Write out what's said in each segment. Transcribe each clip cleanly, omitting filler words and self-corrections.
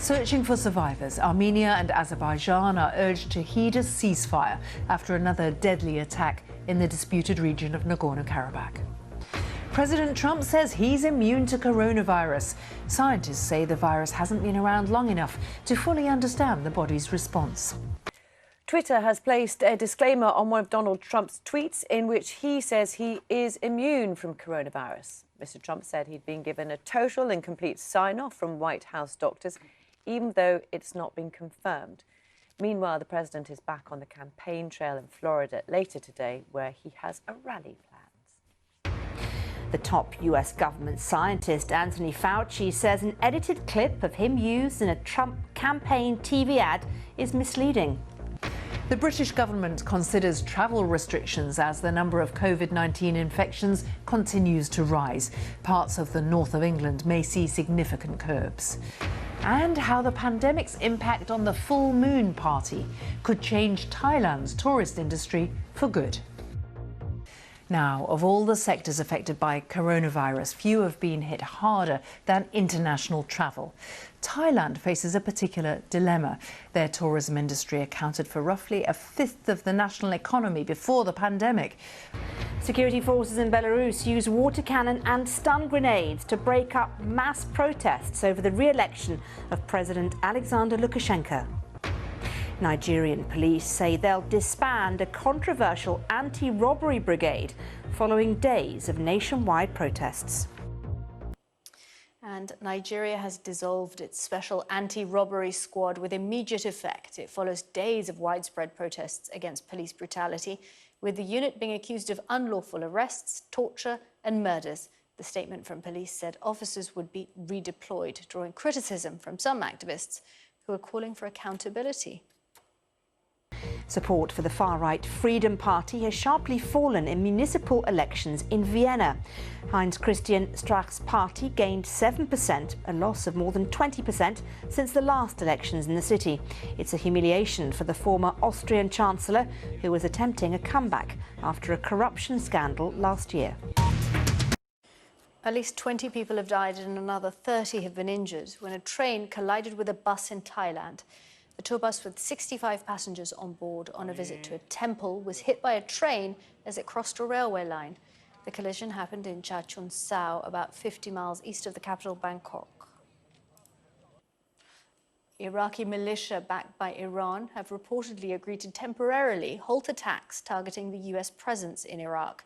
Searching for survivors, Armenia and Azerbaijan are urged to heed a ceasefire after another deadly attack in the disputed region of Nagorno-Karabakh. President Trump says he's immune to coronavirus. Scientists say the virus hasn't been around long enough to fully understand the body's response. Twitter has placed a disclaimer on one of Donald Trump's tweets in which he says he is immune from coronavirus. Mr. Trump said he'd been given a total and complete sign-off from White House doctors, even though it's not been confirmed. Meanwhile, the president is back on the campaign trail in Florida later today, where he has a rally planned. The top US government scientist Anthony Fauci says an edited clip of him used in a Trump campaign TV ad is misleading. The British government considers travel restrictions as the number of Covid-19 infections continues to rise. Parts of the north of England may see significant curbs. And how the pandemic's impact on the full moon party could change Thailand's tourist industry for good. Now, of all the sectors affected by coronavirus, few have been hit harder than international travel. Thailand faces a particular dilemma. Their tourism industry accounted for roughly a fifth of the national economy before the pandemic. Security forces in Belarus used water cannon and stun grenades to break up mass protests over the re-election of President Alexander Lukashenko. Nigerian police say they'll disband a controversial anti-robbery brigade following days of nationwide protests. And Nigeria has dissolved its special anti-robbery squad with immediate effect. It follows days of widespread protests against police brutality, with the unit being accused of unlawful arrests, torture and murders. The statement from police said officers would be redeployed, drawing criticism from some activists who are calling for accountability. Support for the far-right Freedom Party has sharply fallen in municipal elections in Vienna. Heinz Christian Strache's party gained 7%, a loss of more than 20% since the last elections in the city. It's a humiliation for the former Austrian Chancellor, who was attempting a comeback after a corruption scandal last year. At least 20 people have died and another 30 have been injured when a train collided with a bus in Thailand. A tour bus with 65 passengers on board on a visit to a temple was hit by a train as it crossed a railway line. The collision happened in Chachon Sao, about 50 miles east of the capital, Bangkok. Iraqi militia backed by Iran have reportedly agreed to temporarily halt attacks targeting the US presence in Iraq.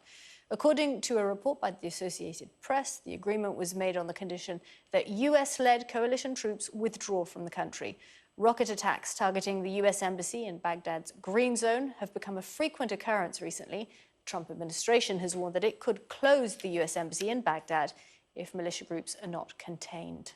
According to a report by the Associated Press, the agreement was made on the condition that US-led coalition troops withdraw from the country. Rocket attacks targeting the US embassy in Baghdad's Green Zone have become a frequent occurrence recently. The Trump administration has warned that it could close the US embassy in Baghdad if militia groups are not contained.